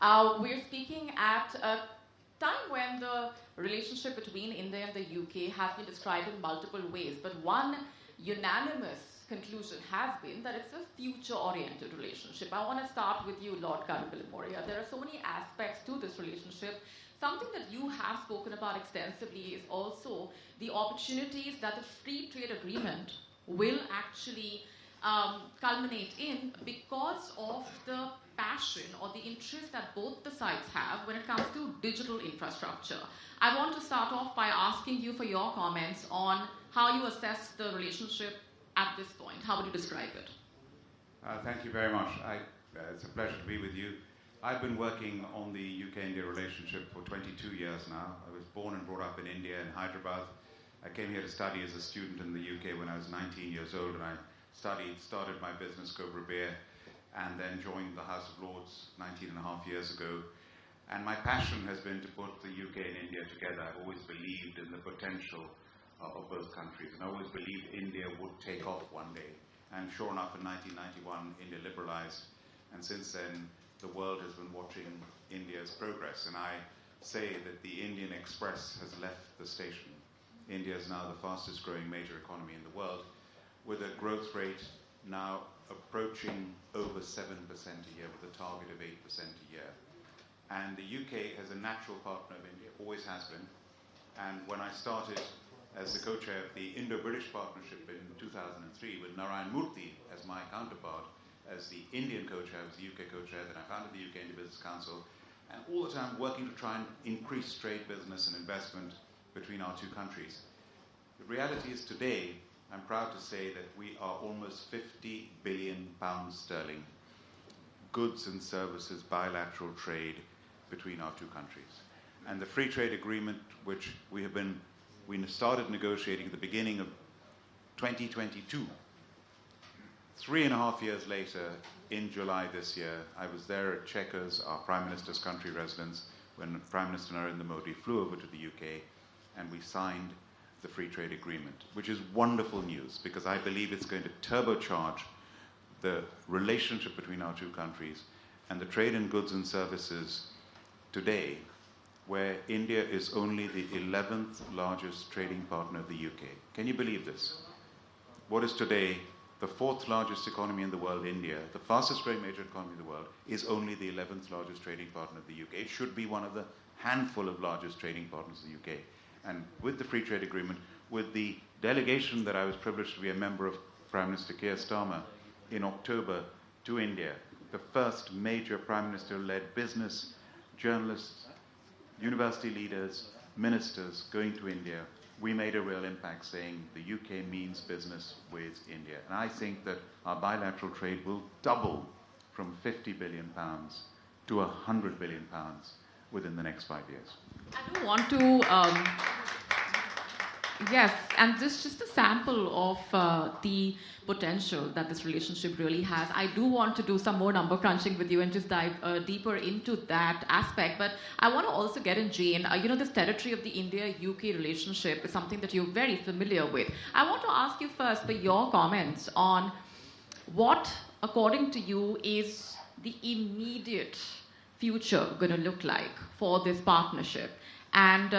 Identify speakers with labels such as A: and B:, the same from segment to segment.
A: We're speaking at a time when the relationship between India and the UK has been described in multiple ways, but one unanimous conclusion has been that it's a future-oriented relationship. I want to start with you, Lord Karan Bilimoria. There are so many aspects to this relationship. Something that you have spoken about extensively is also the opportunities that the free trade agreement will actually culminate in because of the passion or the interest that both the sides have when it comes to digital infrastructure. I want to start off by asking you for your comments on how you assess the relationship at this point. How would you describe it?
B: Thank you very much. It's a pleasure to be with you. I've been working on the UK-India relationship for 22 years now. I was born and brought up in India, in Hyderabad. I came here to study as a student in the UK when I was 19 years old, and I started my business, Cobra Beer, and then joined the House of Lords 19 and a half years ago. And my passion has been to put the UK and India together. I've always believed in the potential of both countries, and I always believed India would take off one day. And sure enough, in 1991, India liberalized, and since then, the world has been watching India's progress. And I say that the Indian Express has left the station. India is now the fastest growing major economy in the world, with a growth rate now approaching over 7% a year, with a target of 8% a year. And the UK is a natural partner of India, always has been. And when I started as the co-chair of the Indo-British Partnership in 2003 with Narayan Murthy as my counterpart, as the Indian co-chair, I was the UK co-chair, then I founded the UK India Business Council, and all the time working to try and increase trade, business and investment between our two countries. The reality is today, I'm proud to say that we are almost 50 billion pounds sterling goods and services bilateral trade between our two countries. And the free trade agreement, which we started negotiating at the beginning of 2022, 3.5 years later, in July this year, I was there at Chequers, our Prime Minister's country residence, when Prime Minister Narendra Modi flew over to the UK, and we signed the free trade agreement, which is wonderful news because I believe it's going to turbocharge the relationship between our two countries and the trade in goods and services today, where India is only the 11th largest trading partner of the UK. Can you believe this? What is today the 4th largest economy in the world, India, the fastest growing major economy in the world, is only the 11th largest trading partner of the UK. It should be one of the handful of largest trading partners of the UK. And with the free trade agreement, with the delegation that I was privileged to be a member of, Prime Minister Keir Starmer, in October to India, the first major Prime Minister-led business, journalists, university leaders, ministers going to India, we made a real impact saying the UK means business with India. And I think that our bilateral trade will double from 50 billion pounds to 100 billion pounds within the next 5 years.
A: I do want to, yes, and this is just a sample of the potential that this relationship really has. I do want to do some more number crunching with you and just dive deeper into that aspect. But I want to also get in, Jane, this territory of the India-UK relationship is something that you're very familiar with. I want to ask you first for your comments on what, according to you, is the immediate future going to look like for this partnership. And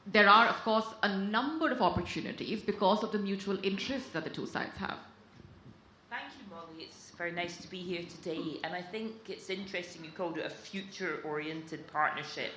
A: there are, of course, a number of opportunities because of the mutual interests that the two sides have.
C: Thank you, Molly. It's very nice to be here today. And I think it's interesting you called it a future-oriented partnership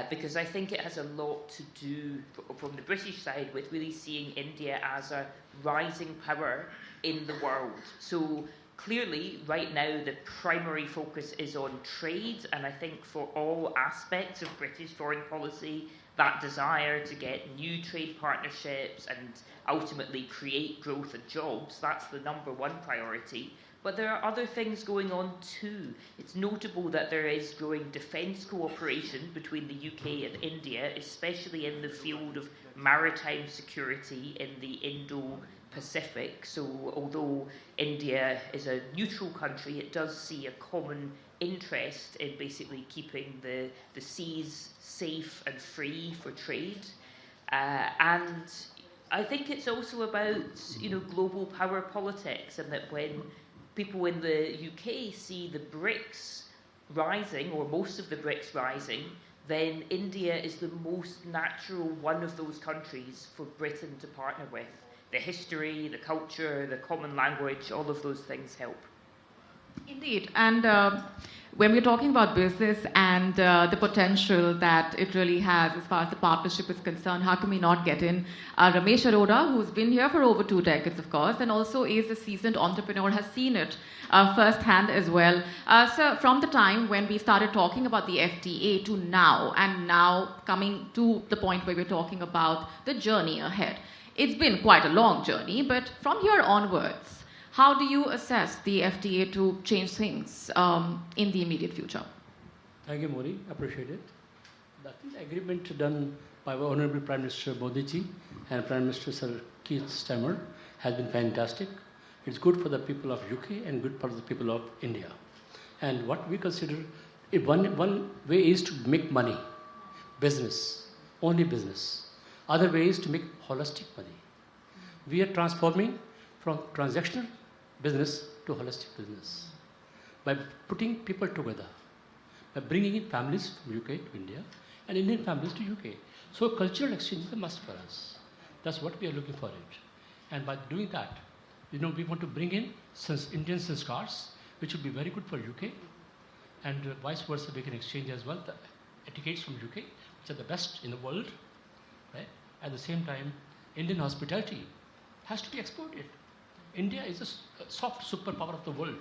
C: because I think it has a lot to do from the British side with really seeing India as a rising power in the world. So clearly, right now, the primary focus is on trade, and I think for all aspects of British foreign policy, that desire to get new trade partnerships and ultimately create growth and jobs, that's the number one priority. But there are other things going on too. It's notable that there is growing defence cooperation between the UK and India, especially in the field of maritime security in the Indo-Pacific. So although India is a neutral country, it does see a common interest in basically keeping the seas safe and free for trade. And I think it's also about, global power politics, and that when people in the UK see the BRICS rising, or most of the BRICS rising, then India is the most natural one of those countries for Britain to partner with. The history, the culture, the common language, all of those things help.
A: Indeed. And when we're talking about business and the potential that it really has as far as the partnership is concerned, how can we not get in Ramesh Arora, who's been here for over 2 decades, of course, and also is a seasoned entrepreneur, has seen it firsthand as well. So from the time when we started talking about the FTA to now, and now coming to the point where we're talking about the journey ahead, it's been quite a long journey, but from here onwards, how do you assess the FTA to change things in the immediate future?
D: Thank you, Mori. Appreciate it. I think the agreement done by our Honorable Prime Minister Modi ji and Prime Minister Sir Keir Starmer has been fantastic. It's good for the people of UK and good for the people of India. And what we consider, one way is to make money, business, only business. Other way is to make holistic money. We are transforming from transactional business to holistic business by putting people together, by bringing in families from UK to India and Indian families to UK. So cultural exchange is a must for us. That's what we are looking for it. And by doing that, we want to bring in Indian sanskars, which will be very good for UK, and vice versa. We can exchange as well the etiquettes from UK, which are the best in the world. Right? At the same time, Indian hospitality has to be exported. India is a soft superpower of the world.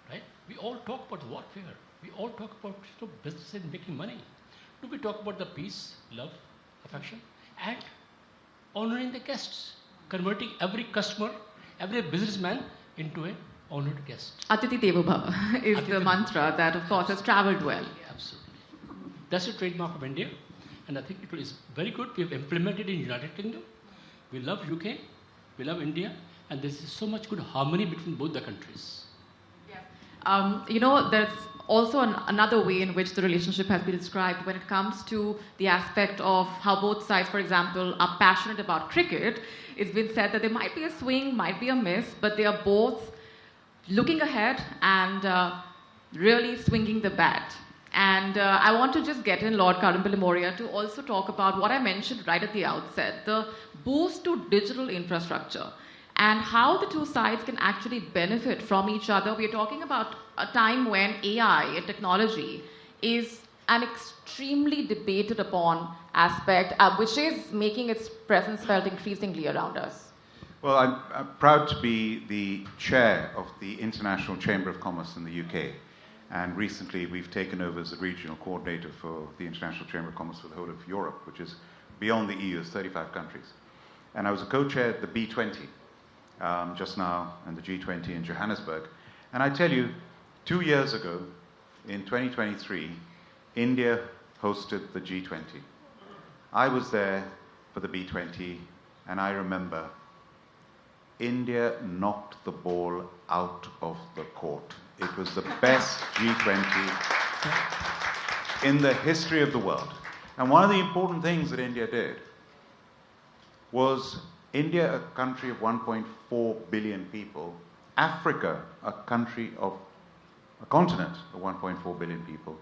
D: Right? We all talk about warfare. We all talk about business and making money. Do we talk about the peace, love, affection, and honoring the guests, converting every customer, every businessman into an honored guest?
A: Atiti Devo Bhava is the mantra that, of course, has traveled well.
D: Absolutely. That's a trademark of India, and I think it is very good. We have implemented it in United Kingdom. We love UK, we love India, and there is so much good harmony between both the countries.
A: Yeah. There's also another way in which the relationship has been described when it comes to the aspect of how both sides, for example, are passionate about cricket. It's been said that there might be a swing, might be a miss, but they are both looking ahead and really swinging the bat. And I want to just get in Lord Karan Bilimoria to also talk about what I mentioned right at the outset, the boost to digital infrastructure and how the two sides can actually benefit from each other. We're talking about a time when AI and technology is an extremely debated upon aspect, which is making its presence felt increasingly around us.
B: Well, I'm proud to be the chair of the International Chamber of Commerce in the UK. And recently we've taken over as the regional coordinator for the International Chamber of Commerce for the whole of Europe, which is beyond the EU, it's 35 countries. And I was a co-chair at the B20 just now, and the G20 in Johannesburg. And I tell you, 2 years ago, in 2023, India hosted the G20. I was there for the B20, and I remember India knocked the ball out of the court. It was the best G20 in the history of the world. And one of the important things that India did was India, a country of 1.4 billion people, Africa, a continent of 1.4 billion people,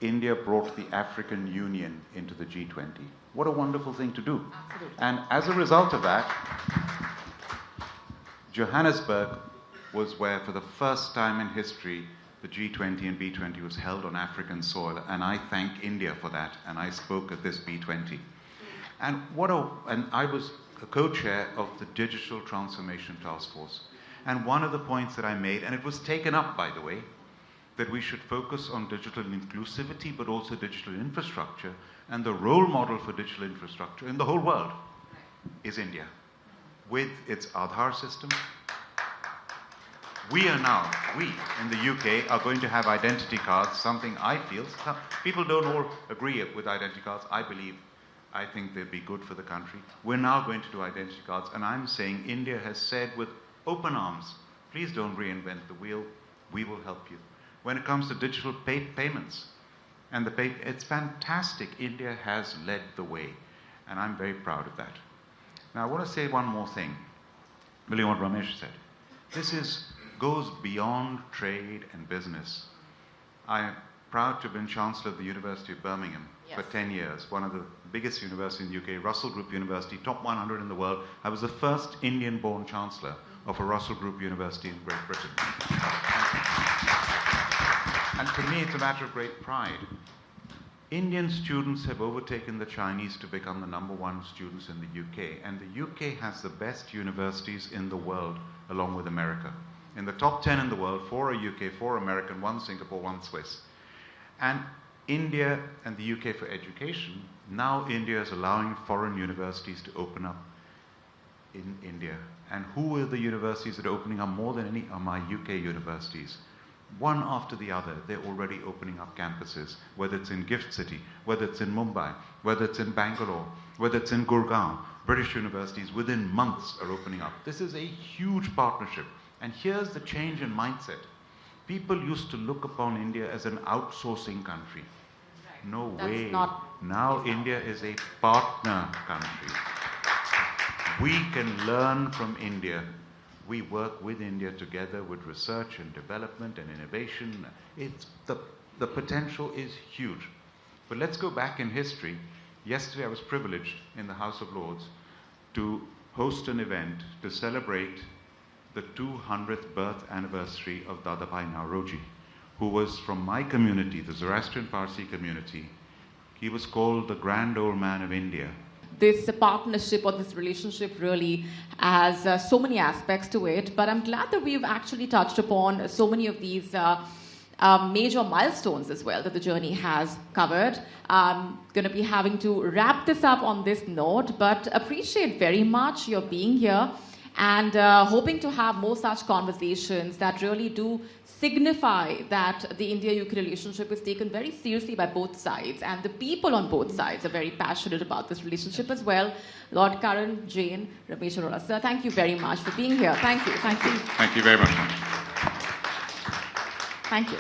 B: India brought the African Union into the G20. What a wonderful thing to do. Absolutely. And as a result of that, Johannesburg was where, for the first time in history, the G20 and B20 was held on African soil, and I thank India for that, and I spoke at this B20. And I was a co-chair of the Digital Transformation Task Force. And one of the points that I made, and it was taken up, by the way, that we should focus on digital inclusivity, but also digital infrastructure, and the role model for digital infrastructure in the whole world is India, with its Aadhaar system. We in the UK, are going to have identity cards, something I feel, people don't all agree with identity cards. I think they'd be good for the country. We're now going to do identity cards, and I'm saying India has said with open arms, please don't reinvent the wheel, we will help you. When it comes to digital payments, and it's fantastic. India has led the way, and I'm very proud of that. Now I want to say one more thing, really what Ramesh said. This goes beyond trade and business. I'm proud to have been Chancellor of the University of Birmingham for
A: Yes.
B: 10 years, one of the biggest universities in the UK, Russell Group University, top 100 in the world. I was the first Indian-born Chancellor of a Russell Group University in Great Britain. And for me, it's a matter of great pride. Indian students have overtaken the Chinese to become the #1 students in the UK, and the UK has the best universities in the world, along with America. In the top 10 in the world, 4 are UK, 4 American, 1 Singapore, 1 Swiss. And India and the UK for education, now India is allowing foreign universities to open up in India. And who are the universities that are opening up more than any are my UK universities. One after the other, they're already opening up campuses, whether it's in Gift City, whether it's in Mumbai, whether it's in Bangalore, whether it's in Gurgaon. British universities within months are opening up. This is a huge partnership. And here's the change in mindset. People used to look upon India as an outsourcing country. No way. Now India is a partner country. We can learn from India. We work with India together with research and development and innovation. The potential is huge. But let's go back in history. Yesterday I was privileged in the House of Lords to host an event to celebrate the 200th birth anniversary of Dadabhai Nauroji, who was from my community, the Zoroastrian Parsi community. He was called the Grand Old Man of India.
A: This partnership or this relationship really has so many aspects to it, but I'm glad that we've actually touched upon so many of these major milestones as well that the journey has covered. I'm going to be having to wrap this up on this note, but appreciate very much your being here and hoping to have more such conversations that really do signify that the India-UK relationship is taken very seriously by both sides, and the people on both sides are very passionate about this relationship as well. Lord Karan, Jane, Ramesh Arora, sir, thank you very much for being here. Thank you. Thank you.
B: Thank you very much.
A: Thank you.